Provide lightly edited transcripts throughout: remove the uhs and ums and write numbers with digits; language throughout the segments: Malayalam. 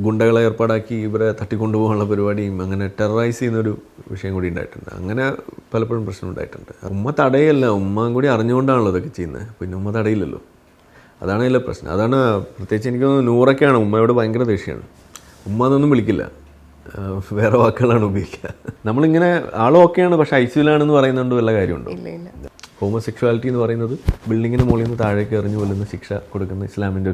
ഗുണ്ടകളെ ഏർപ്പാടാക്കി ഇവരെ തട്ടിക്കൊണ്ടുപോകാനുള്ള പരിപാടിയും അങ്ങനെ ടെററൈസ് ചെയ്യുന്നൊരു വിഷയം കൂടി ഉണ്ടായിട്ടുണ്ട്. അങ്ങനെ പലപ്പോഴും പ്രശ്നം ഉണ്ടായിട്ടുണ്ട്. ഉമ്മ തടയല്ല, ഉമ്മ കൂടി അറിഞ്ഞുകൊണ്ടാണല്ലോ ഇതൊക്കെ ചെയ്യുന്നത്. പിന്നെ ഉമ്മ തടയില്ലല്ലോ, അതാണ് അതിലെ പ്രശ്നം. അതാണ് പ്രത്യേകിച്ച് എനിക്ക് തോന്നുന്നു നൂറൊക്കെയാണ് ഉമ്മയോട് ഭയങ്കര ദേഷ്യമാണ്. ഉമ്മ എന്നൊന്നും വിളിക്കില്ല, വേറെ വാക്കുകളാണ് ഉപയോഗിക്കുക. നമ്മളിങ്ങനെ ആളൊക്കെയാണ്, പക്ഷെ ഐസിയുലാണെന്ന് പറയുന്നുണ്ട് വല്ല കാര്യമുണ്ടോ? ഹോമോസെക്ഷുവാലിറ്റി എന്ന് പറയുന്നത് ബിൽഡിങ്ങിന് മുകളിൽ നിന്ന് താഴേക്ക് എറിഞ്ഞു കൊല്ലുന്ന ശിക്ഷ കൊടുക്കുന്ന ഇസ്ലാമിൻ്റെ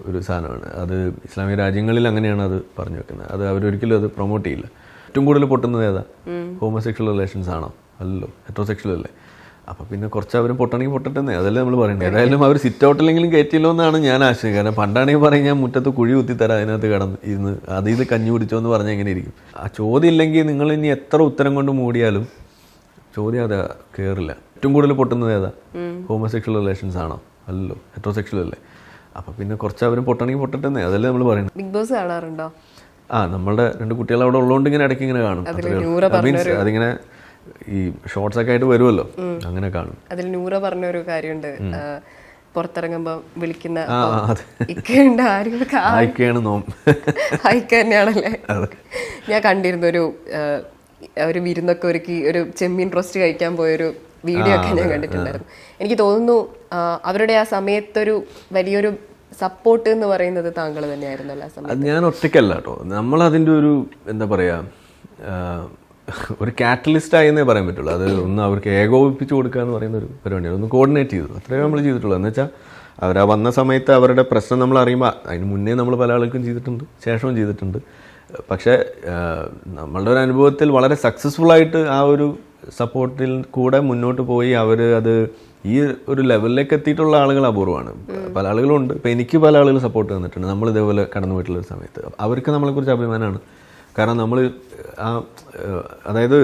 ഒരു സാധനമാണ്. അത് ഇസ്ലാമിക രാജ്യങ്ങളിൽ അങ്ങനെയാണ് അത് പറഞ്ഞു വെക്കുന്നത്. അത് അവരൊരിക്കലും അത് പ്രൊമോട്ട് ചെയ്യില്ല. ഏറ്റവും കൂടുതൽ പൊട്ടുന്നത് ഏതാ? ഹോമോസെക്ഷൽ റിലേഷൻസ് ആണോ? അല്ലല്ലോ, ഹെറ്ററോസെക്ഷൽ അല്ലേ. അപ്പോൾ പിന്നെ കുറച്ച് അവരും പൊട്ടണമെങ്കിൽ പൊട്ടട്ടെന്നേ, അതല്ലേ നമ്മൾ പറയുന്നത്. ഏതായാലും അവർ സിറ്റ് ഔട്ടിലെങ്കിലും കയറ്റിയല്ലോ എന്നാണ് ഞാൻ ആശയം. കാരണം പണ്ടാണെങ്കിൽ പറയും ഞാൻ മുറ്റത്ത് കുഴി കുത്തിത്തരാം, അതിനകത്ത് കിടന്ന് ഇത് കഞ്ഞി കുടിച്ചോ എന്ന് പറഞ്ഞാൽ എങ്ങനെ ഇരിക്കും? ആ ചോദ്യം ഇല്ലെങ്കിൽ നിങ്ങൾ ഇനി എത്ര ഉത്തരം കൊണ്ട് മൂടിയാലും ചോദ്യം അത് കയറില്ല. ഏറ്റവും കൂടുതൽ പൊട്ടുന്നത് ഏതാ? ഹോമോസെക്ഷൽ റിലേഷൻസ് ആണോ? അല്ലല്ലോ, ഹെറ്ററോസെക്ഷൽ അല്ലേ. അപ്പോൾ പിന്നെ കുറച്ച് അവരും പൊട്ടണമെങ്കിൽ പൊട്ടട്ടെന്നേ, അതല്ലേ നമ്മൾ പറയുന്നത്. ബിഗ് ബോസ് കാണാറുണ്ടോ? നമ്മളുടെ 2 കുട്ടികൾ അവിടെ ഉള്ളതുകൊണ്ട് ഇങ്ങനെ ഇടയ്ക്ക് ഇങ്ങനെ കാണും. മീൻസ് അതിങ്ങനെ ഈ ഷോർട്സ് ഒക്കെ ആയിട്ട് വരുമല്ലോ, അങ്ങനെ കാണും. അതിൽ നൂറ പറഞ്ഞൊരു കാര്യമുണ്ട്, പുറത്തിറങ്ങുമ്പോ വിളിക്കുന്ന തന്നെയാണല്ലേ. ഞാൻ കണ്ടിരുന്നു ഒരു വിരുന്നൊക്കെ ഒരുക്കി ഒരു ചെമ്മീൻ റോസ്റ്റ് കഴിക്കാൻ പോയൊരു വീഡിയോ ഒക്കെ ഞാൻ കണ്ടിട്ടുണ്ടായിരുന്നു. എനിക്ക് തോന്നുന്നു അവരുടെ ആ സമയത്തൊരു വലിയൊരു സപ്പോർട്ട് എന്ന് പറയുന്നത് താങ്കൾ തന്നെയായിരുന്നല്ലോ ആ സമയത്ത്. ഞാൻ ഒറ്റയ്ക്കല്ല കേട്ടോ, നമ്മളതിൻ്റെ ഒരു എന്താ പറയാ ഒരു കാറ്റലിസ്റ്റ് ആയെന്നേ പറയാൻ പറ്റുള്ളൂ. അത് ഒന്ന് അവർക്ക് ഏകോപിപ്പിച്ച് കൊടുക്കുക എന്ന് പറയുന്ന ഒരു പരിപാടിയാണ്. ഒന്ന് കോർഡിനേറ്റ് ചെയ്തു, അത്രയും നമ്മൾ ചെയ്തിട്ടുള്ളൂ. എന്ന് വെച്ചാൽ അവരാ വന്ന സമയത്ത് അവരുടെ പ്രശ്നം നമ്മൾ അറിയുമ്പോൾ അതിന് മുന്നേ നമ്മൾ പല ആൾക്കും ചെയ്തിട്ടുണ്ട്, ശേഷവും ചെയ്തിട്ടുണ്ട്. പക്ഷേ നമ്മളുടെ ഒരു അനുഭവത്തിൽ വളരെ സക്സസ്ഫുള്ളായിട്ട് ആ ഒരു സപ്പോർട്ടിൽ കൂടെ മുന്നോട്ട് പോയി അവർ അത് ഈ ഒരു ലെവലിലേക്ക് എത്തിയിട്ടുള്ള ആളുകൾ അപൂർവമാണ്. പല ആളുകളും ഉണ്ട്. ഇപ്പോൾ എനിക്ക് പല ആളുകൾ സപ്പോർട്ട് തന്നിട്ടുണ്ട് നമ്മൾ ഇതേപോലെ കടന്നു പോയിട്ടുള്ളൊരു സമയത്ത്. അവർക്ക് നമ്മളെക്കുറിച്ച് അഭിമാനമാണ്. കാരണം നമ്മൾ അതായത്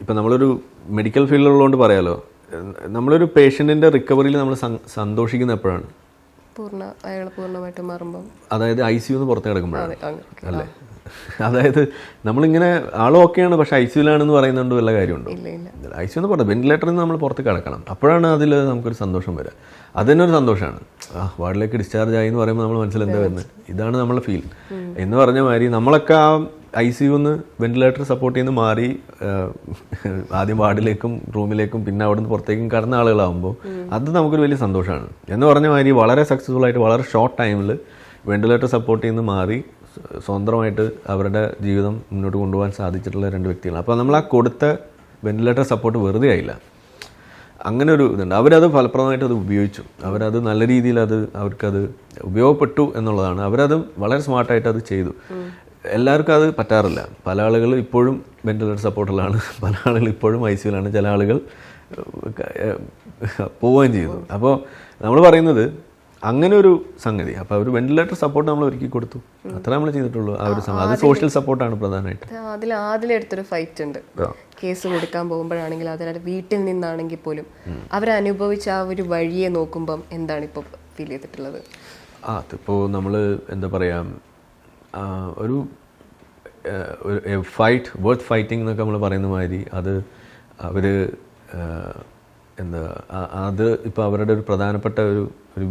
ഇപ്പം നമ്മളൊരു മെഡിക്കൽ ഫീൽഡിലുള്ളതുകൊണ്ട് പറയാലോ, നമ്മളൊരു പേഷ്യൻറ്റിൻ്റെ റിക്കവറിയിൽ നമ്മൾ സന്തോഷിക്കുന്ന എപ്പോഴാണ്? പൂർണ്ണമായിട്ട് മാറുമ്പോൾ, അതായത് ICU പുറത്ത് കിടക്കുമ്പോഴാണ് അല്ലേ. അതായത് നമ്മളിങ്ങനെ ആളൊക്കെയാണ്, പക്ഷെ ICUലാണെന്ന് പറയുന്നുണ്ട് വല്ല കാര്യമുണ്ടോ? ICU പുറത്ത് വെന്റിലേറ്ററിൽ നിന്ന് നമ്മൾ പുറത്ത് കിടക്കണം, അപ്പോഴാണ് അതിൽ നമുക്കൊരു സന്തോഷം വരിക. അതിനൊരു സന്തോഷമാണ്. വാർഡിലേക്ക് ഡിസ്ചാർജ് ആയി എന്ന് പറയുമ്പോൾ നമ്മൾ മനസ്സിലെന്താ വരുന്നത്, ഇതാണ് നമ്മളെ ഫീൽ എന്ന് പറഞ്ഞ മാതിരി നമ്മളൊക്കെ ആ ICUന്ന് വെന്റിലേറ്റർ സപ്പോർട്ട് ചെയ്യുന്ന മാറി ആദ്യം വാർഡിലേക്കും റൂമിലേക്കും പിന്നെ അവിടെ നിന്ന് പുറത്തേക്കും കടന്ന ആളുകളാകുമ്പോൾ അത് നമുക്കൊരു വലിയ സന്തോഷമാണ്. എന്ന് പറഞ്ഞ മാതിരി വളരെ സക്സസ്ഫുൾ ആയിട്ട് വളരെ ഷോർട്ട് ടൈമിൽ വെന്റിലേറ്റർ സപ്പോർട്ട് ചെയ്യുന്ന മാറി സ്വന്തമായിട്ട് അവരുടെ ജീവിതം മുന്നോട്ട് കൊണ്ടുപോകാൻ സാധിച്ചിട്ടുള്ള 2 വ്യക്തികളാണ്. അപ്പോൾ നമ്മൾ ആ കൊടുത്ത വെന്റിലേറ്റർ സപ്പോർട്ട് വെറുതെ ആയില്ല. അങ്ങനെ ഒരു ഇതുണ്ട്. അവരത് ഫലപ്രദമായിട്ട് അത് ഉപയോഗിച്ചു. അവരത് നല്ല രീതിയിൽ അവർക്കത് ഉപയോഗപ്പെട്ടു എന്നുള്ളതാണ്. അവരത് വളരെ സ്മാർട്ടായിട്ട് അത് ചെയ്തു. എല്ലാവർക്കും അത് പറ്റാറില്ല. പല ആളുകൾ ഇപ്പോഴും വെന്റിലേറ്റർ സപ്പോർട്ടിലാണ്, പല ആളുകൾ ഇപ്പോഴും ICUലാണ്, ചില ആളുകൾ പോവുകയും ചെയ്തു. അപ്പോൾ നമ്മൾ പറയുന്നത് അങ്ങനെ ഒരു സംഗതി. അപ്പോൾ അവർ വെന്റിലേറ്റർ സപ്പോർട്ട് നമ്മൾ ഒരുക്കി കൊടുത്തു, അത്ര നമ്മൾ ചെയ്തിട്ടുള്ളൂ. ആ ഒരു അത് സോഷ്യൽ സപ്പോർട്ടാണ് പ്രധാനമായിട്ട്. അതിലെടുത്തൊരു ഫൈറ്റ് ഉണ്ട്. കേസ് കൊടുക്കാൻ പോകുമ്പോഴാണെങ്കിൽ അതിനകത്ത് വീട്ടിൽ നിന്നാണെങ്കിൽ പോലും അവരനുഭവിച്ച ആ ഒരു വഴിയെ നോക്കുമ്പം എന്താണ് ഇപ്പോൾ ഫീൽ ചെയ്തിട്ടുള്ളത്? അതിപ്പോൾ നമ്മൾ എന്താ പറയുക, ഒരു ഫൈറ്റ് വർത്ത് ഫൈറ്റിംഗ് എന്നൊക്കെ നമ്മൾ പറയുന്ന മാതിരി അത് അവർ എന്താ അത് ഇപ്പോൾ അവരുടെ ഒരു പ്രധാനപ്പെട്ട ഒരു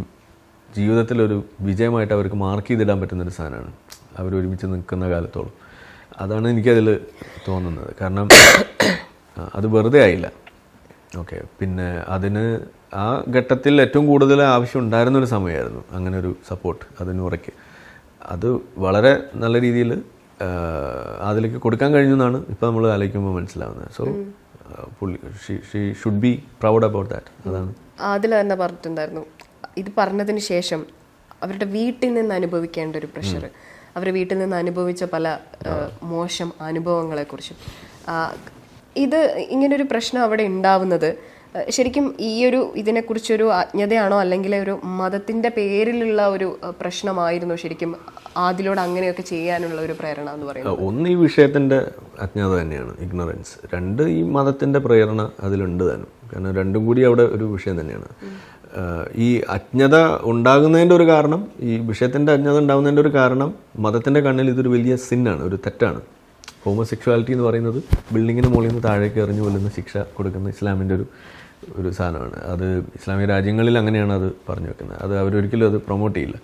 ജീവിതത്തിലൊരു വിജയമായിട്ട് അവർക്ക് മാർക്ക് ചെയ്തിടാൻ പറ്റുന്നൊരു സാധനമാണ് അവർ ഒരുമിച്ച് നിൽക്കുന്ന കാലത്തോളം. അതാണ് എനിക്കതിൽ തോന്നുന്നത്. കാരണം അത് വെറുതെ ആയില്ല. ഓക്കെ, പിന്നെ അതിന് ആ ഘട്ടത്തിൽ ഏറ്റവും കൂടുതൽ ആവശ്യം ഉണ്ടായിരുന്നൊരു സമയമായിരുന്നു അങ്ങനെ ഒരു സപ്പോർട്ട് അതിന് ഉറയ്ക്ക്. അത് വളരെ നല്ല രീതിയിൽ അതിലേക്ക് കൊടുക്കാൻ കഴിഞ്ഞു എന്നാണ് ഇപ്പോൾ നമ്മൾ ആലോചിക്കുമ്പോൾ മനസ്സിലാവുന്നത്. So she should be proud about that. അതാണ് അതിൽ തന്നെ പറഞ്ഞിട്ടുണ്ടായിരുന്നു. ഇത് പറഞ്ഞതിന് ശേഷം അവരുടെ വീട്ടിൽ നിന്ന് അനുഭവിക്കേണ്ട ഒരു പ്രഷർ, അവർ വീട്ടിൽ നിന്ന് അനുഭവിച്ച പല മോശം അനുഭവങ്ങളെക്കുറിച്ചും, ഇത് ഇങ്ങനൊരു പ്രശ്നം അവിടെ ഉണ്ടാവുന്നത് ശരിക്കും ഈ ഒരു ഇതിനെക്കുറിച്ചൊരു അജ്ഞതയാണോ അല്ലെങ്കിൽ ഒരു മതത്തിൻ്റെ പേരിലുള്ള ഒരു പ്രശ്നമായിരുന്നോ ശരിക്കും അതിലൂടെ അങ്ങനെയൊക്കെ ചെയ്യാനുള്ള ഒരു പ്രേരണ എന്ന് പറയുന്നത്? ഒന്ന് ഈ വിഷയത്തിൻ്റെ അജ്ഞത തന്നെയാണ്, ഇഗ്നറൻസ്. 2 ഈ മതത്തിൻ്റെ പ്രേരണ അതിലുണ്ട് താനും. കാരണം രണ്ടും കൂടി അവിടെ ഒരു വിഷയം തന്നെയാണ്. ഈ അജ്ഞത ഉണ്ടാകുന്നതിൻ്റെ ഒരു കാരണം, ഈ വിഷയത്തിൻ്റെ അജ്ഞത ഉണ്ടാകുന്നതിൻ്റെ ഒരു കാരണം മതത്തിൻ്റെ കണ്ണിൽ ഇതൊരു വലിയ സിന്നാണ്, ഒരു തെറ്റാണ്. ഹോമോസെക്ഷുവാലിറ്റി എന്ന് പറയുന്നത് ബിൽഡിങ്ങിന് മുകളിൽ നിന്ന് താഴേക്ക് എറിഞ്ഞു കൊല്ലുന്ന ശിക്ഷ കൊടുക്കുന്ന ഇസ്ലാമിൻ്റെ ഒരു സാധനമാണ്. അത് ഇസ്ലാമിക രാജ്യങ്ങളിൽ അങ്ങനെയാണ് അത് പറഞ്ഞു വെക്കുന്നത്. അത് അവരൊരിക്കലും അത് പ്രൊമോട്ട് ചെയ്യില്ല.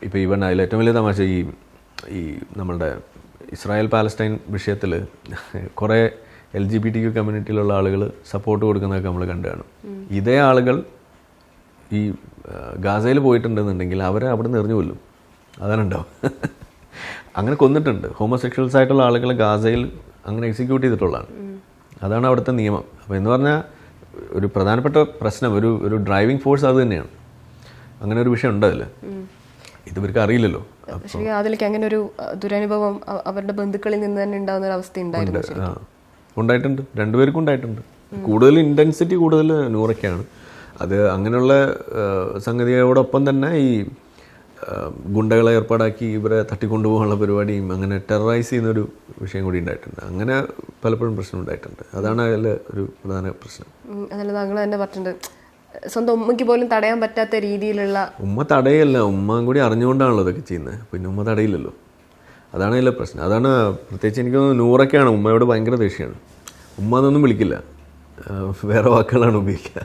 ഇപ്പോൾ ഈവൻ അതിൽ ഏറ്റവും വലിയ തമാശ, ഈ ഈ നമ്മളുടെ ഇസ്രായേൽ പാലസ്റ്റൈൻ വിഷയത്തിൽ കുറേ LGBTQ കമ്മ്യൂണിറ്റിയിലുള്ള ആളുകൾ സപ്പോർട്ട് കൊടുക്കുന്നതൊക്കെ നമ്മൾ കണ്ടു കാണും. ഇതേ ആളുകൾ ഈ ഗാസയിൽ പോയിട്ടുണ്ടെന്നുണ്ടെങ്കിൽ അവരെ അവിടെ നിന്ന് എറിഞ്ഞു കൊല്ലും. അതാണ് ഉണ്ടാവും. അങ്ങനെ കൊന്നിട്ടുണ്ട്. ഹോമോസെക്ഷൽസ് ആയിട്ടുള്ള ആളുകളെ ഗാസയിൽ അങ്ങനെ എക്സിക്യൂട്ട് ചെയ്തിട്ടുള്ളതാണ്. അതാണ് അവിടുത്തെ നിയമം. അപ്പോൾ എന്ന് പറഞ്ഞാൽ ഒരു പ്രധാനപ്പെട്ട പ്രശ്നം, ഒരു ഡ്രൈവിംഗ് ഫോഴ്സ് അത് തന്നെയാണ്. അങ്ങനെ ഒരു വിഷയം ഉണ്ടതില്ല. ഇത് ഇവർക്ക് അറിയില്ലല്ലോ. ശരി, അതിലേക്ക് അങ്ങനെ ഒരു ദുരനുഭവം അവരുടെ ബന്ധുക്കളിൽ നിന്ന് തന്നെ ഉണ്ടാകുന്ന ഒരു അവസ്ഥ ഉണ്ടായിട്ടുണ്ട്. രണ്ടുപേർക്കും ഉണ്ടായിട്ടുണ്ട്. കൂടുതൽ ഇൻറ്റൻസിറ്റി കൂടുതൽ നൂറയ്ക്കാണ്. അത് അങ്ങനെയുള്ള സംഗതിയോടൊപ്പം തന്നെ ഈ ഗുണ്ടകളെ ഏർപ്പാടാക്കി ഇവരെ തട്ടിക്കൊണ്ടുപോകാനുള്ള പരിപാടിയും അങ്ങനെ ടെററൈസ് ചെയ്യുന്നൊരു വിഷയം കൂടി ഉണ്ടായിട്ടുണ്ട്. അങ്ങനെ പലപ്പോഴും പ്രശ്നം ഉണ്ടായിട്ടുണ്ട്. അതാണ് അതിൽ ഒരു പ്രധാന പ്രശ്നം. അതല്ല, താങ്കൾ തന്നെ പറഞ്ഞിട്ടുണ്ട്, സ്വന്തം ഉമ്മയ്ക്ക് പോലും തടയാൻ പറ്റാത്ത രീതിയിലുള്ള. ഉമ്മ തടയല്ല, ഉമ്മ കൂടി അറിഞ്ഞുകൊണ്ടാണല്ലോ ഇതൊക്കെ ചെയ്യുന്നത്. പിന്നെ ഉമ്മ തടയില്ലല്ലോ. അതാണ് അതിലെ പ്രശ്നം. അതാണ് പ്രത്യേകിച്ച് എനിക്ക് തോന്നുന്നു നൂറൊക്കെയാണ് ഉമ്മയോട് ഭയങ്കര ദേഷ്യമാണ്. ഉമ്മ എന്നൊന്നും വിളിക്കില്ല, വേറെ വാക്കുകളാണ് ഉപയോഗിക്കുക.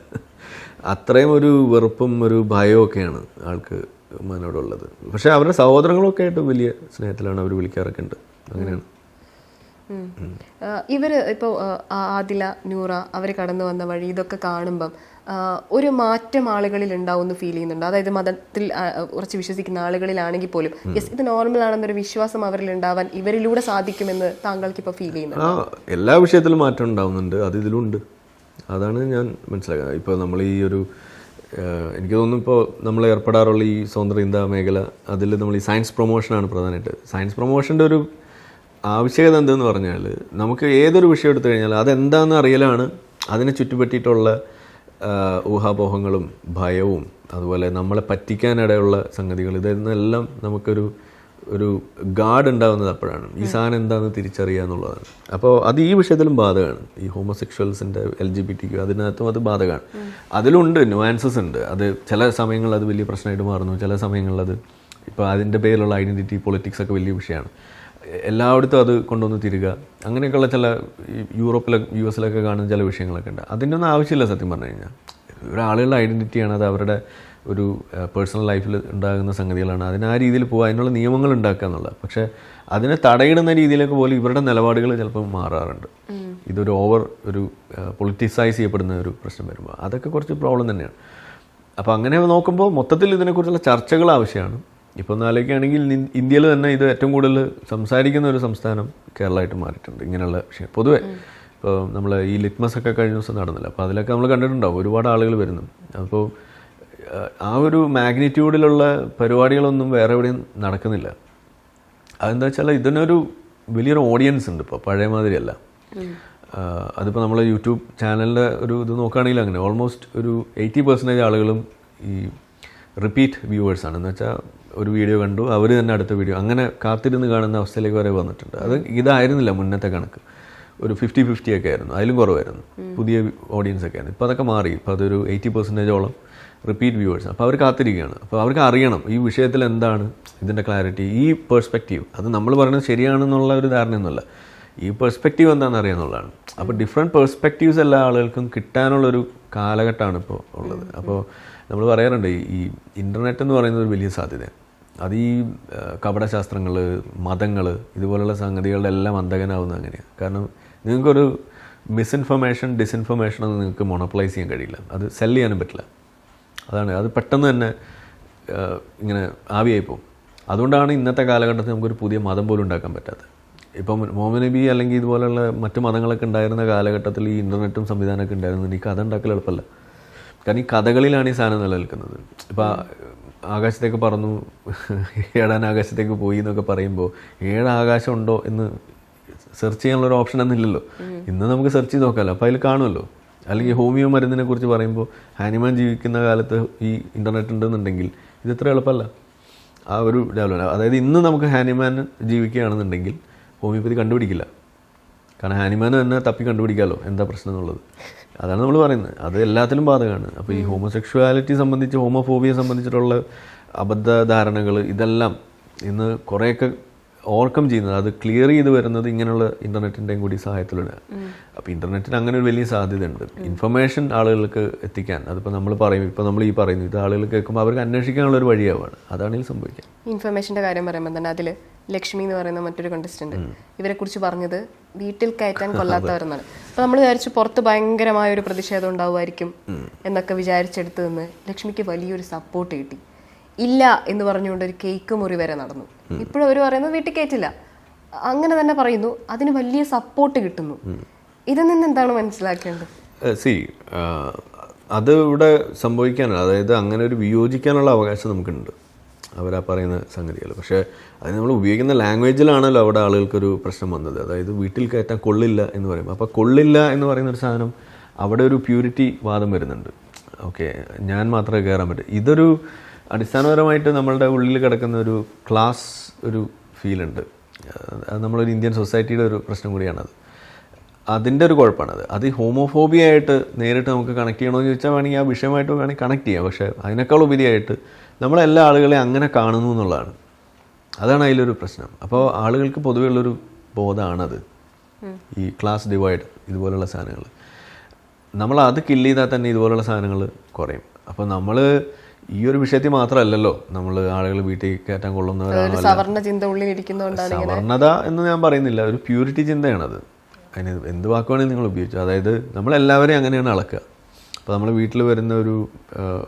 അത്രയും ഒരു വെറുപ്പും ഒരു ഭയവും ഒക്കെയാണ് ആൾക്ക് ഉമ്മാനോടുള്ളത്. പക്ഷേ അവരുടെ സഹോദരങ്ങളൊക്കെ ആയിട്ട് വലിയ സ്നേഹത്തിലാണ് അവർ വിളിക്കാറൊക്കെ ഉണ്ട്. അങ്ങനെയാണ്. ഇവർ ഇപ്പോൾ ആദില, നൂറ അവർ കടന്നു വന്ന വഴി ഇതൊക്കെ കാണുമ്പം ഒരു മാറ്റം ആളുകളിൽ ഉണ്ടാവുമെന്ന് ഫീൽ ചെയ്യുന്നുണ്ട്. അതായത് മതത്തിൽ ഉറച്ച് വിശ്വസിക്കുന്ന ആളുകളിലാണെങ്കിൽ പോലും യെസ് ഇത് നോർമൽ ആണെന്നൊരു വിശ്വാസം അവരിൽ ഉണ്ടാവാൻ ഇവരിലൂടെ സാധിക്കുമെന്ന് താങ്കൾക്ക് ഇപ്പോൾ ഫീൽ ചെയ്യുന്നുണ്ട്? എല്ലാ വിഷയത്തിലും മാറ്റം ഉണ്ടാവുന്നുണ്ട്. അത് ഇതിലുണ്ട്. അതാണ് ഞാൻ മനസ്സിലാക്കുന്നത്. ഇപ്പോൾ നമ്മൾ ഈ ഒരു എനിക്ക് തോന്നുന്നു ഇപ്പോൾ നമ്മൾ ഏർപ്പെടാറുള്ള ഈ സ്വതന്ത്ര ചിന്താ മേഖല, അതിൽ നമ്മൾ ഈ സയൻസ് പ്രൊമോഷനാണ് പ്രധാനമായിട്ട്. സയൻസ് പ്രൊമോഷൻ്റെ ഒരു ആവശ്യകത എന്തെന്ന് പറഞ്ഞാൽ നമുക്ക് ഏതൊരു വിഷയം എടുത്തു കഴിഞ്ഞാൽ അതെന്താണെന്ന് അറിയലാണ്. അതിനെ ചുറ്റുപറ്റിയിട്ടുള്ള ഊഹാപോഹങ്ങളും ഭയവും അതുപോലെ നമ്മളെ പറ്റിക്കാനിടയുള്ള സംഗതികൾ, ഇതെല്ലാം നമുക്കൊരു ഗാർഡ് ഉണ്ടാകുന്നത് അപ്പോഴാണ്. ഈ സാധനം എന്താണെന്ന് തിരിച്ചറിയുക എന്നുള്ളതാണ്. അപ്പോൾ അത് ഈ വിഷയത്തിലും ബാധകമാണ്. ഈ ഹോമോസെക്ഷൽസിൻ്റെ LGBTQ അതിനകത്തും അത് ബാധകമാണ്. അതിലുണ്ട് ന്യൂആൻസസ് ഉണ്ട്. അത് ചില സമയങ്ങളിൽ അത് വലിയ പ്രശ്നമായിട്ട് മാറുന്നു, ചില സമയങ്ങളിൽ അത് ഇപ്പോൾ അതിൻ്റെ പേരിലുള്ള ഐഡൻറ്റിറ്റി പൊളിറ്റിക്സ് ഒക്കെ വലിയ വിഷയമാണ്. എല്ലായിടത്തും അത് കൊണ്ടുവന്ന് തിരിക, അങ്ങനെയൊക്കെയുള്ള ചില യൂറോപ്പിലൊക്കെ US കാണുന്ന ചില വിഷയങ്ങളൊക്കെ ഉണ്ട്. അതിൻ്റെ ഒന്നും ആവശ്യമില്ല സത്യം പറഞ്ഞു കഴിഞ്ഞാൽ. ഒരാളുകളുടെ ഐഡൻറ്റിറ്റിയാണ്, അത് അവരുടെ ഒരു പേഴ്സണൽ ലൈഫിൽ ഉണ്ടാകുന്ന സംഗതികളാണ്. അതിന് ആ രീതിയിൽ പോകുക, അതിനുള്ള നിയമങ്ങൾ ഉണ്ടാക്കുക എന്നുള്ളത്. പക്ഷേ അതിനെ തടയിടുന്ന രീതിയിലേക്ക് പോലും ഇവരുടെ നിലപാടുകൾ ചിലപ്പോൾ മാറാറുണ്ട്. ഇതൊരു ഒരു പൊളിറ്റിസൈസ് ചെയ്യപ്പെടുന്ന ഒരു പ്രശ്നം വരുമ്പോൾ അതൊക്കെ കുറച്ച് പ്രോബ്ലം തന്നെയാണ്. അപ്പോൾ അങ്ങനെ നോക്കുമ്പോൾ മൊത്തത്തിൽ ഇതിനെക്കുറിച്ചുള്ള ചർച്ചകൾ ആവശ്യമാണ്. ഇപ്പോൾ ഒന്ന് ആലോചിക്കുകയാണെങ്കിൽ ഇന്ത്യയിൽ തന്നെ ഇത് ഏറ്റവും കൂടുതൽ സംസാരിക്കുന്ന ഒരു സംസ്ഥാനം കേരളമായിട്ട് മാറിയിട്ടുണ്ട് ഇങ്ങനെയുള്ള വിഷയം. പൊതുവെ ഇപ്പോൾ നമ്മൾ ഈ ലിറ്റ്മസ് ഒക്കെ കഴിഞ്ഞ ദിവസം നടന്നില്ല, അപ്പോൾ അതിലൊക്കെ നമ്മൾ കണ്ടിട്ടുണ്ടാവും ഒരുപാട് ആളുകൾ വരുന്നു. അപ്പോൾ ആ ഒരു മാഗ്നിറ്റ്യൂഡിലുള്ള പരിപാടികളൊന്നും വേറെ എവിടെയും നടക്കുന്നില്ല. അതെന്താ വെച്ചാൽ ഇതിനൊരു വലിയൊരു ഓഡിയൻസ് ഉണ്ട് ഇപ്പോൾ, പഴയ മാതിരിയല്ല. അതിപ്പോൾ നമ്മൾ യൂട്യൂബ് ചാനലിൻ്റെ ഒരു ഇത് നോക്കുകയാണെങ്കിൽ അങ്ങനെ ഓൾമോസ്റ്റ് ഒരു 80% ആളുകളും ഈ റിപ്പീറ്റ് വ്യൂവേഴ്സാണ്. എന്ന് വെച്ചാൽ ഒരു വീഡിയോ കണ്ടു, അവർ തന്നെ അടുത്ത വീഡിയോ, അങ്ങനെ കാത്തിരുന്ന് കാണുന്ന അവസ്ഥയിലേക്ക് വരെ വന്നിട്ടുണ്ട്. അത് ഇതായിരുന്നില്ല മുന്നത്തെ കണക്ക്. ഒരു 50-50 ഒക്കെ ആയിരുന്നു, അതിലും കുറവായിരുന്നു. പുതിയ ഓഡിയൻസ് ഒക്കെ ആയിരുന്നു. ഇപ്പോൾ അതൊക്കെ മാറി. ഇപ്പോൾ അതൊരു 80%ഓളം റിപ്പീറ്റ് വ്യൂവേഴ്സ്. അപ്പോൾ അവർ കാത്തിരിക്കുകയാണ്. അപ്പോൾ അവർക്ക് അറിയണം ഈ വിഷയത്തിൽ എന്താണ് ഇതിൻ്റെ ക്ലാരിറ്റി, ഈ പെർസ്പെക്റ്റീവ്. അത് നമ്മൾ പറയുന്നത് ശരിയാണെന്നുള്ള ഒരു ധാരണയൊന്നുമല്ല, ഈ പെർസ്പെക്റ്റീവ് എന്താണെന്ന് അറിയാമെന്നുള്ളതാണ്. അപ്പോൾ ഡിഫറെൻറ്റ് പെർസ്പെക്റ്റീവ്സ് എല്ലാ ആളുകൾക്കും കിട്ടാനുള്ളൊരു കാലഘട്ടമാണ് ഇപ്പോൾ ഉള്ളത്. അപ്പോൾ നമ്മൾ പറയാറുണ്ട് ഈ ഇൻ്റർനെറ്റ് എന്ന് പറയുന്നത് ഒരു വലിയ സാധ്യതയാണ്. അത് ഈ കപടശാസ്ത്രങ്ങൾ, മതങ്ങൾ, ഇതുപോലുള്ള സംഗതികളുടെ എല്ലാം അന്തകനാവുന്നത് അങ്ങനെയാണ്. കാരണം നിങ്ങൾക്കൊരു മിസ്ഇൻഫർമേഷൻ, ഡിസ്ഇൻഫർമേഷൻ ഒന്നും നിങ്ങൾക്ക് മോണോപ്പൊളൈസ് ചെയ്യാൻ കഴിയില്ല, അത് സെല് ചെയ്യാനും പറ്റില്ല. അതാണ്, അത് പെട്ടെന്ന് തന്നെ ഇങ്ങനെ ആവിയായി പോകും. അതുകൊണ്ടാണ് ഇന്നത്തെ കാലഘട്ടത്തിൽ നമുക്കൊരു പുതിയ മതം പോലും ഉണ്ടാക്കാൻ പറ്റാത്തത്. ഇപ്പം മുഹമ്മദ് നബി അല്ലെങ്കിൽ ഇതുപോലുള്ള മറ്റു മതങ്ങളൊക്കെ ഉണ്ടായിരുന്ന കാലഘട്ടത്തിൽ ഈ ഇൻ്റർനെറ്റും സംവിധാനമൊക്കെ ഉണ്ടായിരുന്നത് ഈ കഥ ഉണ്ടാക്കൽ എളുപ്പമല്ല. കാരണം ഈ കഥകളിലാണ് ഈ സാധനം നിലനിൽക്കുന്നത്. ഇപ്പോൾ ആകാശത്തേക്ക് പറന്നു, 7 ആകാശത്തേക്ക് പോയി എന്നൊക്കെ പറയുമ്പോൾ 7 ആകാശം ഉണ്ടോ എന്ന് സെർച്ച് ചെയ്യാനുള്ളൊരു ഓപ്ഷൻ ഒന്നുമില്ലല്ലോ. ഇന്ന് നമുക്ക് സെർച്ച് ചെയ്ത് നോക്കാമല്ലോ, അപ്പോൾ അതിൽ കാണുമല്ലോ. അല്ലെങ്കിൽ ഹോമിയോ മരുന്നിനെ കുറിച്ച് പറയുമ്പോൾ ഹാനിമാൻ ജീവിക്കുന്ന കാലത്ത് ഈ ഇൻ്റർനെറ്റ് ഉണ്ടെന്നുണ്ടെങ്കിൽ ഇത് ഇത്ര എളുപ്പമല്ല. ആ ഒരു ഡെവലപ്മെൻറ്റ്, അതായത് ഇന്ന് നമുക്ക് ഹാനിമാൻ ജീവിക്കുകയാണെന്നുണ്ടെങ്കിൽ ഹോമിയോപ്പതി കണ്ടുപിടിക്കില്ല. കാരണം ഹാനിമാൻ തന്നെ തപ്പി കണ്ടുപിടിക്കാമല്ലോ എന്താ പ്രശ്നം എന്നുള്ളത്. അതാണ് നമ്മൾ പറയുന്നത്. അത് എല്ലാത്തിലും ബാധകമാണ്. അപ്പോൾ ഈ ഹോമോസെക്ഷുവാലിറ്റി സംബന്ധിച്ച്, ഹോമോഫോബിയെ സംബന്ധിച്ചിട്ടുള്ള അബദ്ധധാരണകൾ ഇതെല്ലാം ഇന്ന് കുറേയൊക്കെ ഓവർകം ചെയ്യുന്നത്, അത് ക്ലിയർ ചെയ്ത് വരുന്നത് ഇങ്ങനെയുള്ള ഇൻ്റർനെറ്റിൻ്റെയും കൂടി സഹായത്തിലൂടെ. അപ്പോൾ ഇൻ്റർനെറ്റിന് അങ്ങനെ ഒരു വലിയ സാധ്യതയുണ്ട്. ഇൻഫർമേഷൻ ആളുകൾക്ക് എത്തിക്കാൻ, അതിപ്പോൾ നമ്മൾ പറയും, ഇപ്പോൾ നമ്മൾ ഈ പറയുന്നു, ഇത് ആളുകൾ കേൾക്കുമ്പോൾ അവർക്ക് അന്വേഷിക്കാനുള്ളൊരു വഴിയാവുകയാണ്. അതാണ് ഇതിൽ സംഭവിക്കുക. ഇൻഫർമേഷൻ്റെ കാര്യം പറയുമ്പോൾ തന്നെ അതിൽ ലക്ഷ്മി എന്ന് പറയുന്ന മറ്റൊരു കണ്ടസ്റ്റന്റ് ഇവരെ കുറിച്ച് പറഞ്ഞത് വീട്ടിൽ കയറ്റാൻ കൊള്ളാത്തവരെന്നാണ്. അപ്പൊ നമ്മൾ വിചാരിച്ചു പുറത്ത് ഭയങ്കരമായ ഒരു പ്രതിഷേധം ഉണ്ടാവുമായിരിക്കും എന്നൊക്കെ വിചാരിച്ചെടുത്ത് നിന്ന് ലക്ഷ്മിക്ക് വലിയൊരു സപ്പോർട്ട് കിട്ടി. ഇല്ല എന്ന് പറഞ്ഞുകൊണ്ട് ഒരു കേക്ക് മുറി വരെ നടന്നു. ഇപ്പോഴും അവർ പറയുന്നത് വീട്ടിൽ കയറ്റില്ല അങ്ങനെ തന്നെ പറയുന്നു. അതിന് വലിയ സപ്പോർട്ട് കിട്ടുന്നു. ഇതിൽ നിന്ന് എന്താണ് മനസ്സിലാക്കേണ്ടത്? അത് ഇവിടെ സംഭവിക്കാനാണ്. അതായത് അങ്ങനെ ഒരു വിയോജിക്കാനുള്ള അവകാശം നമുക്കുണ്ട് അവരാ പറയുന്ന സംഗതികൾ. പക്ഷേ അത് നമ്മൾ ഉപയോഗിക്കുന്ന ലാംഗ്വേജിലാണല്ലോ അവിടെ ആളുകൾക്കൊരു പ്രശ്നം വന്നത്. അതായത് വീട്ടിൽ കയറ്റാൻ കൊള്ളില്ല എന്ന് പറയുമ്പോൾ അപ്പോൾ കൊള്ളില്ല എന്ന് പറയുന്ന ഒരു സാധനം അവിടെ ഒരു പ്യൂരിറ്റി വാദം വരുന്നുണ്ട്. ഓക്കെ, ഞാൻ മാത്രമേ കയറാൻ പറ്റൂ. ഇതൊരു അടിസ്ഥാനപരമായിട്ട് നമ്മളുടെ ഉള്ളിൽ കിടക്കുന്ന ഒരു ക്ലാസ് ഒരു ഫീലുണ്ട്. അത് നമ്മളൊരു ഇന്ത്യൻ സൊസൈറ്റിയുടെ ഒരു പ്രശ്നം കൂടിയാണത്. അതിൻ്റെ ഒരു കുഴപ്പമാണത്. അത് ഹോമോഫോബിയ ആയിട്ട് നേരിട്ട് നമുക്ക് കണക്ട് ചെയ്യണമെന്ന് ചോദിച്ചാൽ വേണമെങ്കിൽ ആ വിഷയമായിട്ട് വേണമെങ്കിൽ കണക്ട് ചെയ്യാം. പക്ഷേ അതിനേക്കാൾ ഉപരിയായിട്ട് നമ്മളെല്ലാ ആളുകളെയും അങ്ങനെ കാണുന്നു എന്നുള്ളതാണ്. അതാണ് അതിലൊരു പ്രശ്നം. അപ്പോൾ ആളുകൾക്ക് പൊതുവെ ഉള്ളൊരു ബോധമാണത്, ഈ ക്ലാസ് ഡിവൈഡ് ഇതുപോലുള്ള സാധനങ്ങൾ. നമ്മൾ അത് കില്ല് ചെയ്താൽ തന്നെ ഇതുപോലുള്ള സാധനങ്ങൾ കുറയും. അപ്പോൾ നമ്മൾ ഈ ഒരു വിഷയത്തിൽ മാത്രമല്ലല്ലോ നമ്മൾ ആളുകൾ വീട്ടിൽ കയറ്റാൻ കൊള്ളുന്നവരാണല്ലോ. സവർണത എന്ന് ഞാൻ പറയുന്നില്ല, ഒരു പ്യൂരിറ്റി ചിന്തയാണത്. അതിന് എന്ത് വാക്കുവാണെങ്കിൽ നിങ്ങൾ ഉപയോഗിച്ചു. അതായത് നമ്മളെല്ലാവരെയും അങ്ങനെയാണ് അളക്കുക. അപ്പോൾ നമ്മൾ വീട്ടിൽ വരുന്ന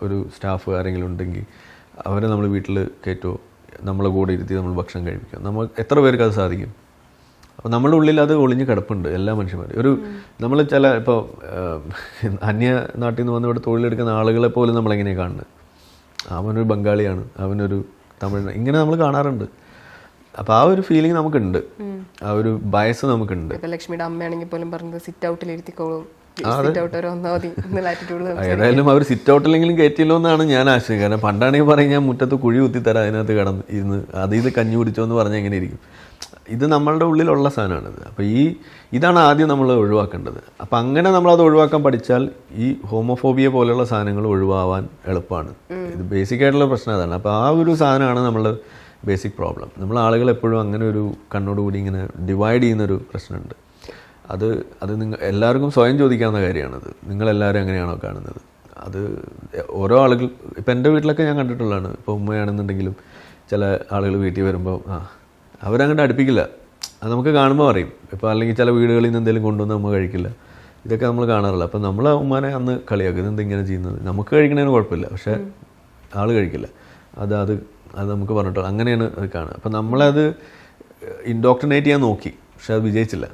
ഒരു സ്റ്റാഫ് ആരെങ്കിലും ഉണ്ടെങ്കിൽ അവരെ നമ്മൾ വീട്ടിൽ കയറ്റുമോ, നമ്മളെ കൂടെ ഇരുത്തി നമ്മൾ ഭക്ഷണം കഴിപ്പിക്കുക. നമ്മൾ എത്ര പേർക്ക് അത് സാധിക്കും? അപ്പോൾ നമ്മുടെ ഉള്ളിൽ അത് ഒളിഞ്ഞ് കിടപ്പുണ്ട് എല്ലാ മനുഷ്യന്മാരും. നമ്മൾ ഇപ്പോൾ അന്യ നാട്ടിൽ നിന്ന് വന്ന് ഇവിടെ തൊഴിലെടുക്കുന്ന ആളുകളെ പോലും നമ്മളെങ്ങനെയാണ് കാണുന്നത്? അവനൊരു ബംഗാളിയാണ്, അവനൊരു തമിഴ്, ഇങ്ങനെ നമ്മൾ കാണാറുണ്ട്. അപ്പോൾ ആ ഒരു ഫീലിംഗ് നമുക്കുണ്ട്, ആ ഒരു ബയസ് നമുക്കുണ്ട്. ലക്ഷ്മിയുടെ അമ്മയാണെങ്കിൽ പോലും പറഞ്ഞത് സിറ്റ് ഔട്ടിൽ ഇരുത്തിക്കോളും, ഏതായാലും അവർ സിറ്റ് ഔട്ടിലെങ്കിലും കയറ്റിയല്ലോ എന്നാണ് ഞാൻ ആശയം. കാരണം പണ്ടാണെങ്കിൽ പറയും ഞാൻ മുറ്റത്ത് കുഴി കുത്തിത്തരാം, അതിനകത്ത് കടന്ന് ഇരുന്ന് ഇത് കഞ്ഞി കുടിച്ചോ എന്ന് പറഞ്ഞാൽ എങ്ങനെ ഇരിക്കും? ഇത് നമ്മളുടെ ഉള്ളിലുള്ള സാധനമാണിത്. അപ്പോൾ ഇതാണ് ആദ്യം നമ്മൾ ഒഴിവാക്കേണ്ടത്. അപ്പം അങ്ങനെ നമ്മളത് ഒഴിവാക്കാൻ പഠിച്ചാൽ ഈ ഹോമോഫോബിയ പോലെയുള്ള സാധനങ്ങൾ ഒഴിവാവാൻ എളുപ്പമാണ്. ഇത് ബേസിക് ആയിട്ടുള്ള പ്രശ്നം അതാണ്. അപ്പോൾ ആ ഒരു സാധനമാണ് നമ്മൾ ബേസിക് പ്രോബ്ലം. നമ്മൾ ആളുകൾ എപ്പോഴും അങ്ങനെ ഒരു കണ്ണോടുകൂടി ഇങ്ങനെ ഡിവൈഡ് ചെയ്യുന്നൊരു പ്രശ്നമുണ്ട്. അത് നിങ്ങൾ എല്ലാവർക്കും സ്വയം ചോദിക്കാവുന്ന കാര്യമാണത്. നിങ്ങളെല്ലാവരും എങ്ങനെയാണോ കാണുന്നത്? അത് ഓരോ ആളുകൾ, ഇപ്പം എൻ്റെ വീട്ടിലൊക്കെ ഞാൻ കണ്ടിട്ടുള്ളതാണ്. ഇപ്പോൾ ഉമ്മയാണെന്നുണ്ടെങ്കിലും ചില ആളുകൾ വീട്ടിൽ വരുമ്പോൾ അവരങ്ങോട്ട് അടുപ്പിക്കില്ല. അത് നമുക്ക് കാണുമ്പോൾ അറിയും. ഇപ്പോൾ അല്ലെങ്കിൽ ചില വീടുകളിൽ നിന്ന് എന്തെങ്കിലും കൊണ്ടുവന്ന് നമ്മൾ കഴിക്കില്ല. ഇതൊക്കെ നമ്മൾ കാണാറില്ല. അപ്പോൾ നമ്മൾ ഉമ്മാനെ അന്ന് കളിയാക്കും, ഇതെന്താ ഇങ്ങനെ ചെയ്യുന്നത്? നമുക്ക് കഴിക്കണതിന് കുഴപ്പമില്ല, പക്ഷേ ആൾ കഴിക്കില്ല. അത് നമുക്ക് പറഞ്ഞിട്ടോ അങ്ങനെയാണ് അത് കാണുക. അപ്പം നമ്മളത് ഇൻഡോക്ട്രിനേറ്റ് ചെയ്യാൻ നോക്കി, പക്ഷെ അത് വിജയിച്ചില്ല.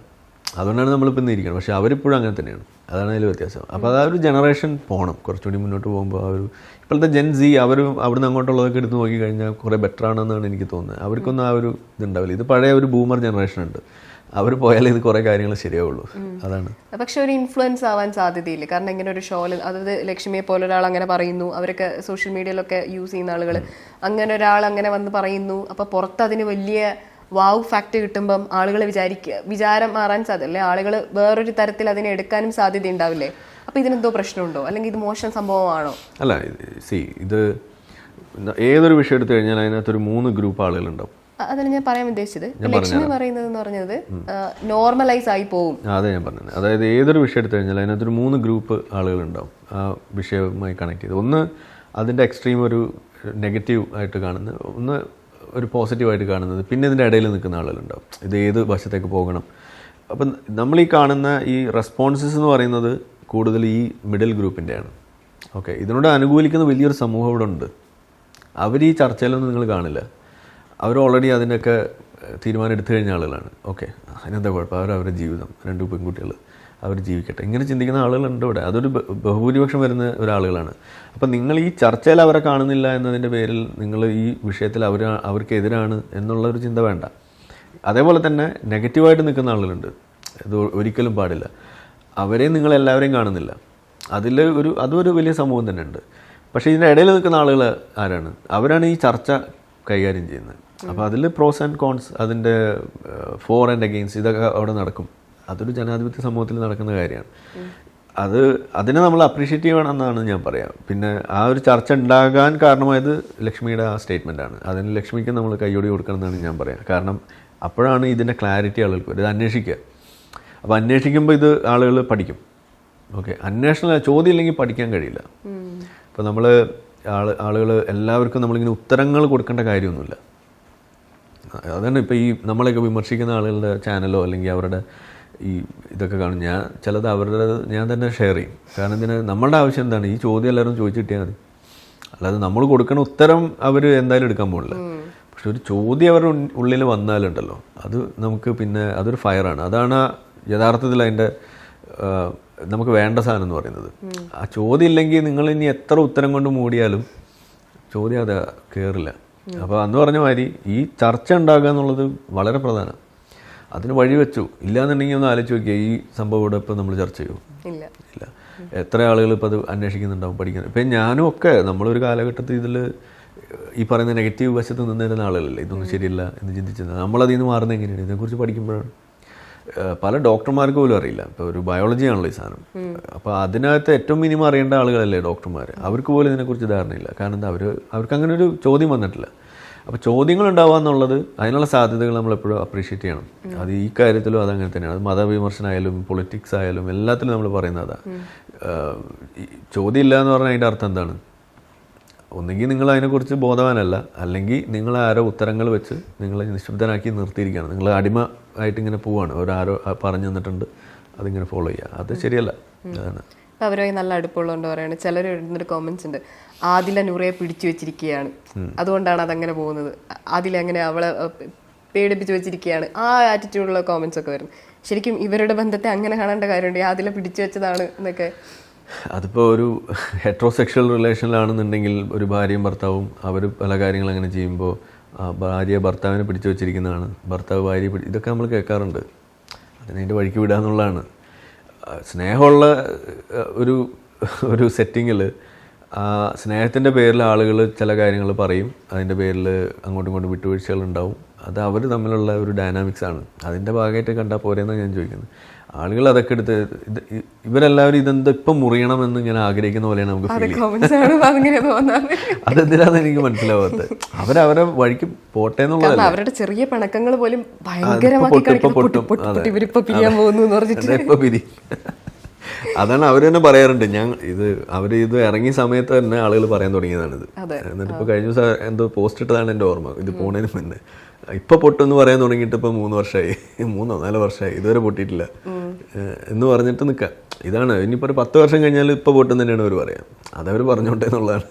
അതുകൊണ്ടാണ് നമ്മളിപ്പോൾ ഇന്ന് ഇരിക്കുന്നത്. പക്ഷേ അവരിപ്പോഴും അങ്ങനെ തന്നെയാണ്. അതാണ് അതിൽ വ്യത്യാസം. അപ്പോൾ ആ ഒരു ജനറേഷൻ പോകണം കുറച്ചുകൂടി മുന്നോട്ട് പോകുമ്പോൾ. ഇപ്പോഴത്തെ ജെൻ സി അവിടുന്ന് അങ്ങോട്ടുള്ളതൊക്കെ എടുത്ത് നോക്കിക്കഴിഞ്ഞാൽ കുറേ ബെറ്റർ ആണെന്നാണ് എനിക്ക് തോന്നുന്നത്. അവർക്കൊന്നും ആ ഒരു ഇതുണ്ടാവില്ല. ഇത് പഴയ ഒരു ബൂമർ ജനറേഷൻ ഉണ്ട്. അവർ പോയാലേ ഇത് കുറേ കാര്യങ്ങൾ ശരിയാവുള്ളൂ. അതാണ്. പക്ഷെ ഒരു ഇൻഫ്ലുവൻസ് ആവാൻ സാധ്യതയില്ല. കാരണം ഇങ്ങനെ ഒരു ഷോയിൽ, അതായത് ലക്ഷ്മിയെ പോലെ ഒരാൾ അങ്ങനെ പറയുന്നു, അവരൊക്കെ സോഷ്യൽ മീഡിയയിലൊക്കെ യൂസ് ചെയ്യുന്ന ആളുകൾ, അങ്ങനെ ഒരാൾ അങ്ങനെ വന്ന് പറയുന്നു. അപ്പോൾ പുറത്ത് അതിന് വലിയ വാവ് ഫാക്ട് കിട്ടുമ്പം ആളുകൾ വിചാരം മാറാൻ സാധ്യത, ആളുകൾ വേറൊരു തരത്തിൽ അതിനെ എടുക്കാനും സാധ്യത ഉണ്ടാവില്ലേ? അപ്പോൾ ഇതിനെന്തോ പ്രശ്നമുണ്ടോ, അല്ലെങ്കിൽ ഇത് മോശം സംഭവമാണോ? അല്ല, ഇത് ഏതൊരു വിഷയം എടുത്തു കഴിഞ്ഞാൽ അതിനകത്തൊരു 3 ഗ്രൂപ്പ് ആളുകളുണ്ടാവും. അതാണ് ഞാൻ പറയാൻ ഉദ്ദേശിച്ചത്. ലക്ഷ്മി പറയുന്നതെന്ന് പറഞ്ഞത് നോർമലൈസ് ആയി പോകും. അതെ ഞാൻ പറഞ്ഞത്. അതായത് ഏതൊരു വിഷയം എടുത്തു കഴിഞ്ഞാൽ അതിനകത്തൊരു 3 ഗ്രൂപ്പ് ആളുകളുണ്ടാവും ആ വിഷയവുമായി കണക്ട് ചെയ്ത്. ഒന്ന് അതിൻ്റെ എക്സ്ട്രീം ഒരു നെഗറ്റീവ് ആയിട്ട് കാണുന്നത്, ഒന്ന് ഒരു പോസിറ്റീവായിട്ട് കാണുന്നത്, പിന്നെ ഇതിൻ്റെ ഇടയിൽ നിൽക്കുന്ന ആളുകളുണ്ടാവും. ഇത് ഏത് വശത്തേക്ക് പോകണം. അപ്പം നമ്മൾ ഈ കാണുന്ന ഈ റെസ്പോൺസസ് എന്ന് പറയുന്നത് കൂടുതൽ ഈ മിഡിൽ ഗ്രൂപ്പിൻ്റെയാണ്. ഓക്കെ, ഇതിനോട് അനുകൂലിക്കുന്ന വലിയൊരു സമൂഹം ഇവിടെ ഉണ്ട്. അവർ ഈ ചർച്ചയിലൊന്നും നിങ്ങൾ കാണില്ല. അവർ ഓൾറെഡി അതിനൊക്കെ തീരുമാനം എടുത്തു കഴിഞ്ഞ ആളുകളാണ്. ഓക്കെ, അതിനെന്താ കുഴപ്പം, അവരുടെ ജീവിതം, 2 പെൺകുട്ടികൾ അവർ ജീവിക്കട്ടെ, ഇങ്ങനെ ചിന്തിക്കുന്ന ആളുകളുണ്ട് ഇവിടെ. അതൊരു ബഹുഭൂരിപക്ഷം വരുന്ന ഒരാളുകളാണ്. അപ്പം നിങ്ങൾ ഈ ചർച്ചയിൽ അവരെ കാണുന്നില്ല എന്നതിൻ്റെ പേരിൽ നിങ്ങൾ ഈ വിഷയത്തിൽ അവർക്കെതിരാണ് എന്നുള്ളൊരു ചിന്ത വേണ്ട. അതേപോലെ തന്നെ നെഗറ്റീവായിട്ട് നിൽക്കുന്ന ആളുകളുണ്ട്. ഇത് ഒരിക്കലും പാടില്ല. അവരെയും നിങ്ങളെല്ലാവരെയും കാണുന്നില്ല. അതൊരു വലിയ സമൂഹം തന്നെ ഉണ്ട്. പക്ഷേ ഇതിൻ്റെ ഇടയിൽ നിൽക്കുന്ന ആളുകൾ ആരാണ്? അവരാണ് ഈ ചർച്ച കൈകാര്യം ചെയ്യുന്നത്. അപ്പോൾ അതിൽ പ്രോസ് ആൻഡ് കോൺസ്, അതിൻ്റെ ഫോർ ആൻഡ് അഗെയിൻസ്റ്റ് ഇതൊക്കെ അവിടെ നടക്കും. അതൊരു ജനാധിപത്യ സമൂഹത്തിൽ നടക്കുന്ന കാര്യമാണ്. അതിനെ നമ്മൾ അപ്രീഷിയേറ്റ് ചെയ്യണമെന്നാണ് ഞാൻ പറയാം. പിന്നെ ആ ഒരു ചർച്ച ഉണ്ടാകാൻ കാരണമായത് ലക്ഷ്മിയുടെ ആ സ്റ്റേറ്റ്മെൻറ്റാണ്. അതിന് ലക്ഷ്മിക്ക് നമ്മൾ കയ്യോടി കൊടുക്കണം എന്നാണ് ഞാൻ പറയാം. കാരണം അപ്പോഴാണ് ഇതിൻ്റെ ക്ലാരിറ്റി ആളുകൾക്ക് വരും. ഇത് അന്വേഷിക്കുക. അപ്പോൾ അന്വേഷിക്കുമ്പോൾ ഇത് ആളുകൾ പഠിക്കും. ഓക്കെ, അന്വേഷണം ചോദ്യം ഇല്ലെങ്കിൽ പഠിക്കാൻ കഴിയില്ല. അപ്പോൾ നമ്മൾ ആളുകൾ എല്ലാവർക്കും നമ്മളിങ്ങനെ ഉത്തരങ്ങൾ കൊടുക്കേണ്ട കാര്യമൊന്നുമില്ല. അതാണ് ഇപ്പോൾ ഈ നമ്മളെയൊക്കെ വിമർശിക്കുന്ന ആളുകളുടെ ചാനലോ അല്ലെങ്കിൽ അവരുടെ ഈ ഇതൊക്കെ കാണും. ഞാൻ ചിലത് അവരുടെ ഞാൻ തന്നെ ഷെയർ ചെയ്യും. കാരണം ഇതിന് നമ്മളുടെ ആവശ്യം എന്താണ്, ഈ ചോദ്യം എല്ലാവരും ചോദിച്ചു കിട്ടിയാൽ മതി. അല്ലാതെ നമ്മൾ കൊടുക്കുന്ന ഉത്തരം അവർ എന്തായാലും എടുക്കാൻ പോകില്ല. പക്ഷെ ഒരു ചോദ്യം അവരുടെ ഉള്ളിൽ വന്നാലുണ്ടല്ലോ, അത് നമുക്ക് പിന്നെ അതൊരു ഫയറാണ്. അതാണ് യഥാർത്ഥത്തിൽ അതിൻ്റെ നമുക്ക് വേണ്ട സാധനം എന്ന് പറയുന്നത്. ആ ചോദ്യം ഇല്ലെങ്കിൽ നിങ്ങൾ ഇനി എത്ര ഉത്തരം കൊണ്ട് മൂടിയാലും ചോദ്യം അത് കയറില്ല. അപ്പോൾ അന്ന് പറഞ്ഞ മാതിരി ഈ ചർച്ച ഉണ്ടാക്കുക എന്നുള്ളത് വളരെ പ്രധാനം. അതിന് വഴിവെച്ചു. ഇല്ലാന്നുണ്ടെങ്കിൽ ഒന്ന് ആലോചിച്ച് നോക്കിയാൽ ഈ സംഭവം ഇവിടെ ഇപ്പോൾ നമ്മൾ ചർച്ച ചെയ്യും ഇല്ല. എത്ര ആളുകൾ ഇപ്പോൾ അത് അന്വേഷിക്കുന്നുണ്ടാവും, പഠിക്കുന്നത്. ഇപ്പം ഞാനും ഒക്കെ നമ്മളൊരു കാലഘട്ടത്തിൽ ഇതിൽ ഈ പറയുന്ന നെഗറ്റീവ് വശത്ത് നിന്നിരുന്ന ആളുകളല്ലേ, ഇതൊന്നും ശരിയല്ല എന്ന് ചിന്തിച്ചിരുന്നത്. നമ്മളതിൽ നിന്ന് മാറുന്നത് എങ്ങനെയാണ്, ഇതിനെക്കുറിച്ച് പഠിക്കുമ്പോഴാണ്. പല ഡോക്ടർമാർക്ക് പോലും അറിയില്ല. ഇപ്പോൾ ഒരു ബയോളജിയാണല്ലോ ഈ സാധനം. അപ്പോൾ അതിനകത്ത് ഏറ്റവും മിനിമം അറിയേണ്ട ആളുകളല്ലേ ഡോക്ടർമാർ. അവർക്ക് പോലും ഇതിനെക്കുറിച്ച് ധാരണയില്ല. കാരണം എന്താ, അവർക്ക് അങ്ങനെ ഒരു ചോദ്യം വന്നിട്ടില്ല. അപ്പോൾ ചോദ്യങ്ങൾ ഉണ്ടാവുക എന്നുള്ളത്, അതിനുള്ള സാധ്യതകൾ നമ്മളെപ്പോഴും അപ്രീഷിയേറ്റ് ചെയ്യണം. അത് ഈ കാര്യത്തിലും അതങ്ങനെ തന്നെയാണ്. അത് മതവിമർശനമായാലും പൊളിറ്റിക്സ് ആയാലും എല്ലാത്തിലും നമ്മൾ പറയുന്നത് അതാണ്. ചോദ്യം ഇല്ല എന്ന് പറഞ്ഞാൽ അതിൻ്റെ അർത്ഥം എന്താണ്? ഒന്നുകിൽ നിങ്ങൾ അതിനെക്കുറിച്ച് ബോധവാനല്ല, അല്ലെങ്കിൽ നിങ്ങൾ ആരോ ഉത്തരങ്ങൾ വെച്ച് നിങ്ങളെ നിശബ്ദനാക്കി നിർത്തിയിരിക്കുകയാണ്. നിങ്ങൾ അടിമ ആയിട്ട് ഇങ്ങനെ പോവാണ്. ഒരാരോ പറഞ്ഞു തന്നിട്ടുണ്ട്, അതിങ്ങനെ ഫോളോ ചെയ്യുക. അത് ശരിയല്ല. അതാണ്. ഇപ്പം അവരുമായി നല്ല അടുപ്പമുള്ളതുകൊണ്ട് പറയുന്നത്. ചിലർ എഴുതുന്നൊരു കോമൻസ് ഉണ്ട്, ആദില നൂറയെ പിടിച്ചു വെച്ചിരിക്കുകയാണ്, അതുകൊണ്ടാണ് അതങ്ങനെ പോകുന്നത്, ആദില അങ്ങനെ അവളെ പേടിപ്പിച്ച് വെച്ചിരിക്കുകയാണ്, ആ ആറ്റിറ്റ്യൂഡുള്ള കോമൻസ് ഒക്കെ വരുന്നു. ശരിക്കും ഇവരുടെ ബന്ധത്തെ അങ്ങനെ കാണേണ്ട കാര്യമുണ്ട്, ആദില പിടിച്ചു വെച്ചതാണ് എന്നൊക്കെ. അതിപ്പോൾ ഒരു ഹെട്രോസെക്ഷൽ റിലേഷനിലാണെന്നുണ്ടെങ്കിൽ ഒരു ഭാര്യയും ഭർത്താവും അവർ പല കാര്യങ്ങൾ അങ്ങനെ ചെയ്യുമ്പോൾ ഭാര്യ ഭർത്താവിനെ പിടിച്ചു വെച്ചിരിക്കുന്നതാണ്, ഭർത്താവ് ഭാര്യ ഇതൊക്കെ നമ്മൾ കേൾക്കാറുണ്ട്. അതിനതിൻ്റെ വഴിക്ക് വിടുക എന്നുള്ളതാണ്. സ്നേഹമുള്ള ഒരു സെറ്റിങ്ങിൽ സ്നേഹത്തിൻ്റെ പേരിൽ ആളുകൾ ചില കാര്യങ്ങൾ പറയും, അതിൻ്റെ പേരിൽ അങ്ങോട്ടും ഇങ്ങോട്ടും വിട്ടുവീഴ്ചകളുണ്ടാവും. അത് അവർ തമ്മിലുള്ള ഒരു ഡൈനാമിക്സാണ്. അതിൻ്റെ ഭാഗമായിട്ട് കണ്ടാൽ പോരെന്നാണ് ഞാൻ ചോദിക്കുന്നത്. ആളുകൾ അതൊക്കെ എടുത്ത് ഇവരെല്ലാവരും ഇതെന്താ ഇപ്പം മുറിയണമെന്ന് ഇങ്ങനെ ആഗ്രഹിക്കുന്ന പോലെയാണ് നമുക്ക് ഫീൽ ചെയ്യുന്നത്. അതെന്തിനാന്ന് എനിക്ക് മനസ്സിലാവാത്തത്. അവരവരെ വഴിക്ക് പോട്ടെ എന്നുള്ളത്. അവരുടെ ചെറിയ പിണക്കങ്ങൾ പോലും ഇപ്പൊ പിരി. അതാണ് അവർ തന്നെ പറയാറുണ്ട്. ഇത് ഇറങ്ങിയ സമയത്ത് തന്നെ ആളുകൾ പറയാൻ തുടങ്ങിയതാണിത്. എന്നിട്ട് ഇപ്പോൾ കഴിഞ്ഞ ദിവസം എന്തോ പോസ്റ്റ് ഇട്ടതാണ് എൻ്റെ ഓർമ്മ, ഇത് പോണതിന് മുന്നേ. ഇപ്പോൾ പൊട്ടെന്ന് പറയാൻ തുടങ്ങിയിട്ട് ഇപ്പോൾ 3 വർഷമായി, 3-4 വർഷമായി, ഇതുവരെ പൊട്ടിയിട്ടില്ല എന്ന് പറഞ്ഞിട്ട് നിൽക്കാം. ഇതാണ് ഇനിയിപ്പോൾ ഒരു 10 വർഷം കഴിഞ്ഞാൽ ഇപ്പോൾ പൊട്ടെന്ന് തന്നെയാണ് അവർ പറയാം. അതവർ പറഞ്ഞോട്ടെ എന്നുള്ളതാണ്.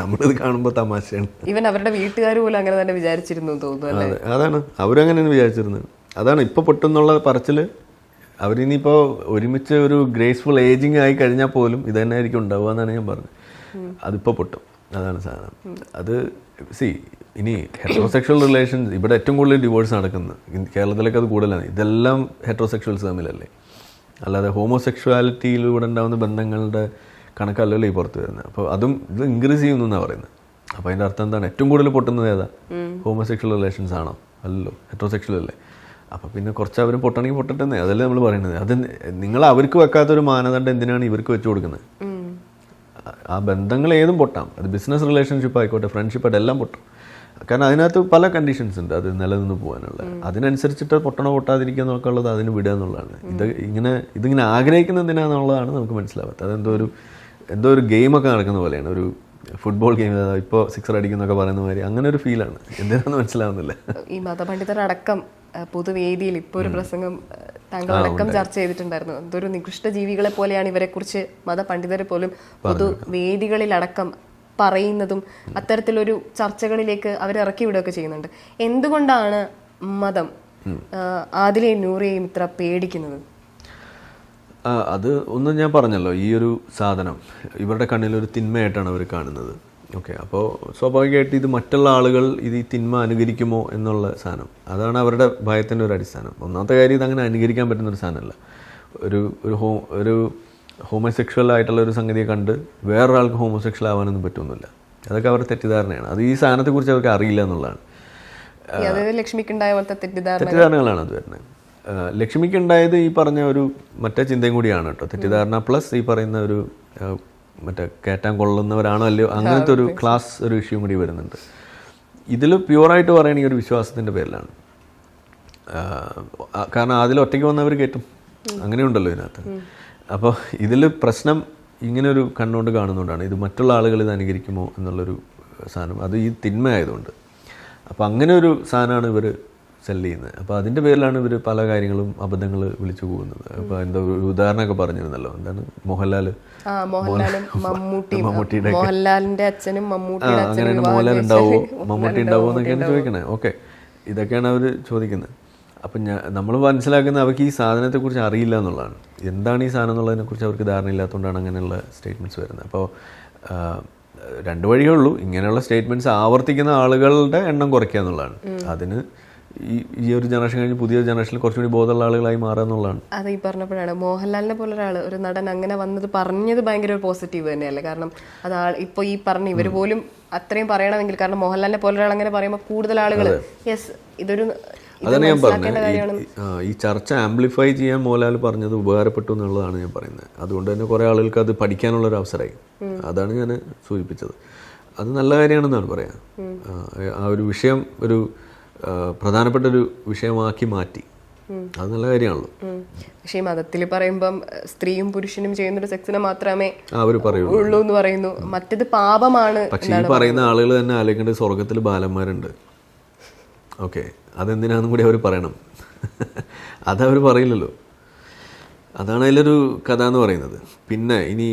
നമ്മളിത് കാണുമ്പോൾ തമാശയാണ്. ഈവൻ അവരുടെ വീട്ടുകാർ പോലും അങ്ങനെ തന്നെ വിചാരിച്ചിരുന്നു തോന്നുന്നു. അതാണ് അവരങ്ങനെയാണ് വിചാരിച്ചിരുന്നത്. അതാണ് ഇപ്പോൾ പൊട്ടെന്നുള്ള പറച്ചിൽ. അവരിനിയിപ്പോൾ ഒരുമിച്ച് ഒരു ഗ്രേസ്ഫുൾ ഏജിങ് ആയി കഴിഞ്ഞാൽ പോലും ഇത് തന്നെ ആയിരിക്കും ഉണ്ടാവുക എന്നാണ് ഞാൻ പറഞ്ഞത്. അതിപ്പോൾ പൊട്ടും, അതാണ് സാധനം. അത് ഇനി ഹെട്രോസെക്ഷൽ റിലേഷൻസ് ഇവിടെ ഏറ്റവും കൂടുതൽ ഡിവോഴ്സ് നടക്കുന്നത് കേരളത്തിലൊക്കെ അത് കൂടുതലാണ്. ഇതെല്ലാം ഹെട്രോസെക്ഷൽസ് തമ്മിലല്ലേ, അല്ലാതെ ഹോമോസെക്ഷുവാലിറ്റിയിലൂടെ ഉണ്ടാകുന്ന ബന്ധങ്ങളുടെ കണക്കല്ലല്ലോ ഈ പുറത്ത് വരുന്നത്. അപ്പോൾ അതും ഇത് ഇൻക്രീസ് ചെയ്യുന്നു എന്നാണ് പറയുന്നത്. അപ്പോൾ അതിൻ്റെ അർത്ഥം എന്താണ്? ഏറ്റവും കൂടുതൽ പൊട്ടുന്നത് ഏതാ? ഹോമോസെക്ഷൽ റിലേഷൻസ് ആണോ? അല്ലല്ലോ, ഹെട്രോസെക്ഷൽ അല്ലേ. അപ്പോൾ പിന്നെ കുറച്ച് അവർ പൊട്ടണമെങ്കിൽ പൊട്ടട്ടെന്നേ, അതല്ലേ നമ്മൾ പറയുന്നത്. അത് നിങ്ങൾ അവർക്ക് വെക്കാത്തൊരു മാനദണ്ഡം എന്തിനാണ് ഇവർക്ക് വെച്ച് കൊടുക്കുന്നത്? ആ ബന്ധങ്ങൾ ഏതും പൊട്ടാം. അത് ബിസിനസ് റിലേഷൻഷിപ്പ് ആയിക്കോട്ടെ, ഫ്രണ്ട്ഷിപ്പായിട്ട് എല്ലാം പൊട്ടും. കാരണം അതിനകത്ത് പല കണ്ടീഷൻസ് ഉണ്ട് അത് നിലനിന്ന് പോകാനുള്ള. അതിനനുസരിച്ചിട്ട് പൊട്ടണോ പൊട്ടാതിരിക്കുക എന്നൊക്കെ ഉള്ളത് അതിന് വിടുക എന്നുള്ളതാണ്. ഇതിങ്ങനെ ആഗ്രഹിക്കുന്നത് എന്തിനാന്നുള്ളതാണ് നമുക്ക് മനസ്സിലാവാത്തത്. അതെന്തോ ഒരു ഗെയിമൊക്കെ നടക്കുന്ന പോലെയാണ്, ഒരു ഫുട്ബോൾ ഗെയിം. ഇപ്പോൾ 6 അടിക്കുന്നൊക്കെ പറയുന്ന മാതിരി അങ്ങനെ ഒരു ഫീലാണ്. എന്തിനാന്ന് മനസ്സിലാവുന്നില്ല. ഈ മതപണ്ഡിതരടക്കം പൊതുവേദിയിൽ ഇപ്പോൾ ഒരു പ്രസംഗം താങ്കളടക്കം ചർച്ച ചെയ്തിട്ടുണ്ടായിരുന്നു. എന്തൊരു നികൃഷ്ട ജീവികളെ പോലെയാണ് ഇവരെക്കുറിച്ച് മതപണ്ഡിതരെ പോലും പൊതുവേദികളിലടക്കം പറയുന്നതും അത്തരത്തിലൊരു ചർച്ചകളിലേക്ക് അവരിറക്കി വിടുകയൊക്കെ ചെയ്യുന്നുണ്ട്. എന്തുകൊണ്ടാണ് മതം ആദിലയും നൂറയെയും ഇത്ര പേടിക്കുന്നത്? അത് ഒന്നും ഞാൻ പറഞ്ഞല്ലോ, ഈ ഒരു സാധനം ഇവരുടെ കണ്ണിലൊരു തിന്മയായിട്ടാണ് അവർ കാണുന്നത്. ഓക്കെ, അപ്പോൾ സ്വാഭാവികമായിട്ട് ഇത് മറ്റുള്ള ആളുകൾ ഇത് ഈ തിന്മ അനുകരിക്കുമോ എന്നുള്ള സാധനം, അതാണ് അവരുടെ ഭയത്തിൻ്റെ ഒരു അടിസ്ഥാനം. ഒന്നാമത്തെ കാര്യം, ഇതങ്ങനെ അനുകരിക്കാൻ പറ്റുന്നൊരു സാധനമല്ല. ഒരു ഹോമോസെക്ഷൽ ആയിട്ടുള്ള ഒരു സംഗതിയെ കണ്ട് വേറൊരാൾക്ക് ഹോമോസെക്ഷൽ ആവാനൊന്നും പറ്റുമൊന്നുമില്ല. അതൊക്കെ അവരുടെ തെറ്റിദ്ധാരണയാണ്. അത് ഈ സാധനത്തെക്കുറിച്ച് അവർക്ക് അറിയില്ല എന്നുള്ളതാണ്. തെറ്റിദ്ധാരണകളാണ് അത് വരുന്നത്. ലക്ഷ്മിക്കുണ്ടായത് ഈ പറഞ്ഞ ഒരു മറ്റേ ചിന്തയും കൂടിയാണ് കേട്ടോ. തെറ്റിദ്ധാരണ പ്ലസ് ഈ പറയുന്ന ഒരു മറ്റേ കയറ്റാൻ കൊള്ളുന്നവരാണോ അല്ലയോ അങ്ങനത്തെ ഒരു ക്ലാസ് ഒരു ഇഷ്യൂ കൂടി വരുന്നുണ്ട്. ഇതിൽ പ്യുവറായിട്ട് പറയുകയാണെങ്കിൽ ഒരു വിശ്വാസത്തിൻ്റെ പേരിലാണ്. കാരണം അതിൽ ഒറ്റയ്ക്ക് വന്നവർ കയറ്റും, അങ്ങനെയുണ്ടല്ലോ ഇതിനകത്ത്. അപ്പോൾ ഇതിൽ പ്രശ്നം ഇങ്ങനൊരു കണ്ണുകൊണ്ട് കാണുന്നതുകൊണ്ടാണ്. ഇത് മറ്റുള്ള ആളുകൾ ഇത് അനുകരിക്കുമോ എന്നുള്ളൊരു സാധനം, അത് ഈ തിന്മയായതുകൊണ്ട്. അപ്പോൾ അങ്ങനെ ഒരു സാധനമാണ് ഇവർ സെല് ചെയ്യുന്നത്. അപ്പോൾ അതിൻ്റെ പേരിലാണ് ഇവർ പല കാര്യങ്ങളും അബദ്ധങ്ങൾ വിളിച്ചു പോകുന്നത്. അപ്പോൾ എന്താ ഒരു ഉദാഹരണമൊക്കെ പറഞ്ഞിരുന്നല്ലോ, എന്താണ് മോഹൻലാലിന്റെ അച്ഛനും മമ്മൂട്ടിയുടെ അങ്ങനെ മോഹൻലാൽ ഉണ്ടാവുമോ മമ്മൂട്ടി ഉണ്ടാവുമോ എന്നൊക്കെയാണ് ചോദിക്കണേ. ഓക്കെ, ഇതൊക്കെയാണ് അവർ ചോദിക്കുന്നത്. അപ്പം നമ്മൾ മനസ്സിലാക്കുന്നത് അവർക്ക് ഈ സാധനത്തെക്കുറിച്ച് അറിയില്ല എന്നുള്ളതാണ്. എന്താണ് ഈ സാധനം എന്നുള്ളതിനെക്കുറിച്ച് അവർക്ക് ധാരണയില്ലാത്തതുകൊണ്ടാണ് അങ്ങനെയുള്ള സ്റ്റേറ്റ്മെൻറ്റ്സ് വരുന്നത്. അപ്പോൾ രണ്ട് വഴിയേ ഉള്ളൂ. ഇങ്ങനെയുള്ള സ്റ്റേറ്റ്മെൻറ്റ്സ് ആവർത്തിക്കുന്ന ആളുകളുടെ എണ്ണം കുറയ്ക്കുക എന്നുള്ളതാണ്. അതിന് ഈ ഒരു ജനറേഷൻ കഴിഞ്ഞ് പുതിയ ജനറേഷനിൽ കുറച്ചുകൂടി ബോധമുള്ള ആളുകളായി മാറുക എന്നുള്ളതാണ്. അത് ഈ പറഞ്ഞപ്പോഴാണ് മോഹൻലാലിനെ പോലെ ഒരു നടൻ അങ്ങനെ വന്നത് പറഞ്ഞത് ഭയങ്കര ഒരു പോസിറ്റീവ് തന്നെയല്ലേ. കാരണം അത് ഇപ്പോൾ ഈ പറഞ്ഞ ഇവർ പോലും അത്രയും പറയണമെങ്കിൽ, കാരണം മോഹൻലാലിനെ പോലെ ഒരാൾ അങ്ങനെ പറയുമ്പോൾ കൂടുതൽ ആളുകൾ യെസ് ഇതൊരു അതാണ് ഞാൻ പറഞ്ഞത്. ഈ ചർച്ച ആംപ്ലിഫൈ ചെയ്യാൻ മോഹൻലാൽ പറഞ്ഞത് ഉപകാരപ്പെട്ടു എന്നുള്ളതാണ് ഞാൻ പറയുന്നത്. അതുകൊണ്ട് തന്നെ കുറേ ആളുകൾക്ക് അത് പഠിക്കാനുള്ളൊരു അവസരമായി. അതാണ് ഞാൻ സൂചിപ്പിച്ചത്. അത് നല്ല കാര്യമാണെന്നാണ് പറയാം. ആ ഒരു വിഷയം ഒരു പ്രധാനപ്പെട്ട ഒരു വിഷയമാക്കി മാറ്റി. അത് നല്ല കാര്യമാണല്ലോ. പക്ഷേ മതത്തിൽ പറയുമ്പം സ്ത്രീയും പുരുഷനും ചെയ്യുന്നൊരു സെക്സിനെ മാത്രമേ അവർ ഉള്ളൂ എന്ന് പറയുന്നു. മറ്റത് പാപമാണ്. പക്ഷേ ഈ പറയുന്ന ആളുകൾ തന്നെ ആലോചിക്കേണ്ടത് സ്വർഗത്തിൽ ബാലന്മാരുണ്ട്. ഓക്കെ, അതെന്തിനാന്നും കൂടി അവർ പറയണം. അതവർ പറയില്ലല്ലോ. അതാണ് അതിലൊരു കഥ എന്ന് പറയുന്നത്. പിന്നെ ഇനി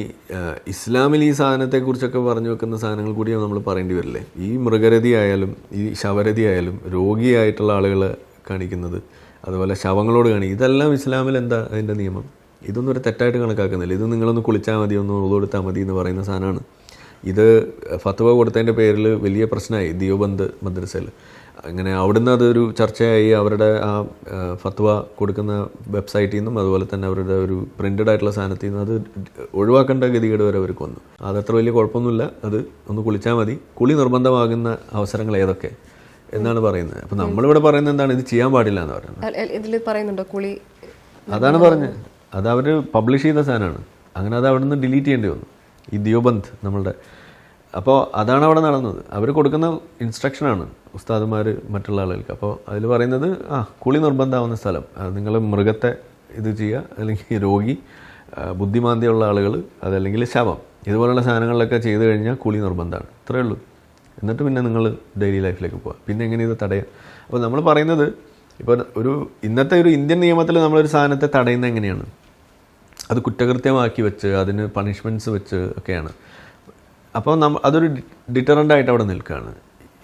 ഇസ്ലാമിൽ ഈ സാധനത്തെക്കുറിച്ചൊക്കെ പറഞ്ഞു വെക്കുന്ന സാധനങ്ങൾ കൂടി നമ്മൾ പറയേണ്ടി വരില്ലേ. ഈ മൃഗരതി ആയാലും ഈ ശവരതി ആയാലും രോഗിയായിട്ടുള്ള ആളുകളെ കാണിക്കുന്നത്, അതുപോലെ ശവങ്ങളോട് കാണിക്കും, ഇതെല്ലാം ഇസ്ലാമിൽ എന്താ അതിൻ്റെ നിയമം? ഇതൊന്നും ഒരു തെറ്റായിട്ട് കണക്കാക്കുന്നില്ല. ഇത് നിങ്ങളൊന്ന് കുളിച്ചാൽ മതി, ഒന്ന് ഉളവെടുത്താൽ മതി എന്ന് പറയുന്ന സാധനമാണ്. ഇത് ഫത്വ കൊടുത്തതിൻ്റെ പേരിൽ വലിയ പ്രശ്നമായി ദിയോബന്ദ് മദ്രസയിൽ. അങ്ങനെ അവിടുന്ന് അതൊരു ചർച്ചയായി. അവരുടെ ആ ഫത്വ കൊടുക്കുന്ന വെബ്സൈറ്റിൽ നിന്നും അതുപോലെ തന്നെ അവരുടെ ഒരു പ്രിൻ്റഡ് ആയിട്ടുള്ള സാധനത്തിൽ നിന്നും അത് ഒഴിവാക്കേണ്ട ഗതികേട് വരെ അവർക്ക് വന്നു. അതത്ര വലിയ കുഴപ്പമൊന്നുമില്ല, അത് ഒന്ന് കുളിച്ചാൽ മതി. കുളി നിർബന്ധമാകുന്ന അവസരങ്ങൾ ഏതൊക്കെ എന്നാണ് പറയുന്നത്. അപ്പം നമ്മളിവിടെ പറയുന്നത് എന്താണ്, ഇത് ചെയ്യാൻ പാടില്ല എന്ന് പറയുന്നത്. ഇതിൽ പറയുന്നുണ്ടോ കുളി? അതാണ് പറഞ്ഞത്. അത് അവർ പബ്ലിഷ് ചെയ്ത സാധനമാണ്. അങ്ങനെ അത് അവിടെ നിന്ന് ഡിലീറ്റ് ചെയ്യേണ്ടി വന്നു, ഈ ദിയോബന്ദ് നമ്മളുടെ. അപ്പോൾ അതാണ് അവിടെ നടന്നത്. അവർ കൊടുക്കുന്ന ഇൻസ്ട്രക്ഷനാണ് ഉസ്താദുമാർ മറ്റുള്ള ആളുകൾക്ക്. അപ്പോൾ അതിൽ പറയുന്നത് കുളി നിർബന്ധമാവുന്ന സ്ഥലം, നിങ്ങൾ മൃഗത്തെ ഇത് ചെയ്യുക, അല്ലെങ്കിൽ രോഗി, ബുദ്ധിമാന്ദ്യമുള്ള ആളുകൾ, അതല്ലെങ്കിൽ ശവം, ഇതുപോലുള്ള സാധനങ്ങളിലൊക്കെ ചെയ്ത് കഴിഞ്ഞാൽ കുളി നിർബന്ധമാണ്. ഇത്രയേ ഉള്ളൂ. എന്നിട്ട് പിന്നെ നിങ്ങൾ ഡെയിലി ലൈഫിലേക്ക് പോവുക. പിന്നെ എങ്ങനെ ഇത് തടയാം? അപ്പോൾ നമ്മൾ പറയുന്നത് ഇപ്പോൾ ഇന്നത്തെ ഒരു ഇന്ത്യൻ നിയമത്തിൽ നമ്മളൊരു സാധനത്തെ തടയുന്നത് എങ്ങനെയാണ്? അത് കുറ്റകൃത്യമാക്കി വെച്ച് അതിന് പണിഷ്മെൻറ്റ്സ് വെച്ച് ഒക്കെയാണ്. അപ്പോൾ അതൊരു ഡിറ്ററൻ്റായിട്ട് അവിടെ നിൽക്കുകയാണ്.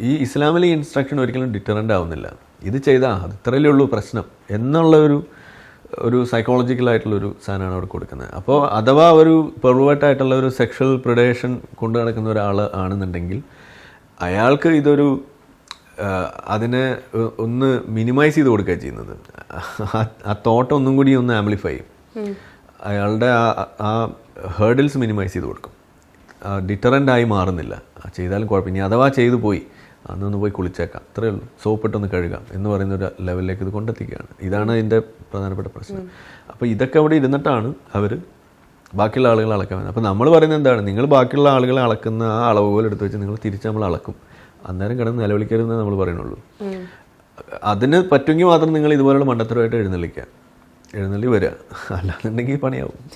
ഈ ഇസ്ലാമിലെ ഇൻസ്ട്രക്ഷൻ ഒരിക്കലും ഡിറ്ററൻ്റ് ആവുന്നില്ല. ഇത് ചെയ്താൽ അത് ഇത്രയല്ലേ ഉള്ളൂ പ്രശ്നം എന്നുള്ള ഒരു സൈക്കോളജിക്കലായിട്ടുള്ളൊരു സാധനമാണ് അവിടെ കൊടുക്കുന്നത്. അപ്പോൾ അഥവാ ഒരു പെർവേർട്ടായിട്ടുള്ള ഒരു സെക്ഷൽ പ്രിഡേഷൻ കൊണ്ടു നടക്കുന്ന ഒരാൾ ആണെന്നുണ്ടെങ്കിൽ അയാൾക്ക് ഇതൊരു അതിനെ ഒന്ന് മിനിമൈസ് ചെയ്ത് കൊടുക്കുക ചെയ്യുന്നത്. ആ തോട്ട് ഒന്നും കൂടി ഒന്ന് ആംപ്ലിഫൈ ചെയ്യും. അയാളുടെ ആ ഹേർഡിൽസ് മിനിമൈസ് ചെയ്ത് കൊടുക്കും. ഡിറ്ററൻ്റായി മാറുന്നില്ല. ചെയ്താലും കുഴപ്പം. ഇനി അഥവാ ചെയ്തു പോയി അന്നൊന്ന് പോയി കുളിച്ചേക്കാം, അത്രയേ ഉള്ളൂ, സോപ്പിട്ടൊന്ന് കഴുകാം എന്ന് പറയുന്ന ഒരു ലെവലിലേക്ക് ഇത് കൊണ്ടെത്തിക്കുകയാണ്. ഇതാണ് ഇതിൻ്റെ പ്രധാനപ്പെട്ട പ്രശ്നം. അപ്പോൾ ഇതൊക്കെ അവിടെ ഇരുന്നിട്ടാണ് അവർ ബാക്കിയുള്ള ആളുകളെ അളക്കാൻ വരുന്നത്. അപ്പോൾ നമ്മൾ പറയുന്നത് എന്താണ്, നിങ്ങൾ ബാക്കിയുള്ള ആളുകളെ അളക്കുന്ന ആ അളവുകൾ എടുത്ത് വെച്ച് നിങ്ങൾ തിരിച്ച് നമ്മൾ അളക്കും. അന്നേരം കിടന്ന് നിലവിളിക്കരുതെന്ന് നമ്മൾ പറയുന്നുള്ളൂ. അതിന് പറ്റുമെങ്കിൽ മാത്രം നിങ്ങൾ ഇതുപോലുള്ള മണ്ടത്തരമായിട്ട് എഴുന്നള്ളി വരിക, അല്ലാന്നുണ്ടെങ്കിൽ പണിയാവും.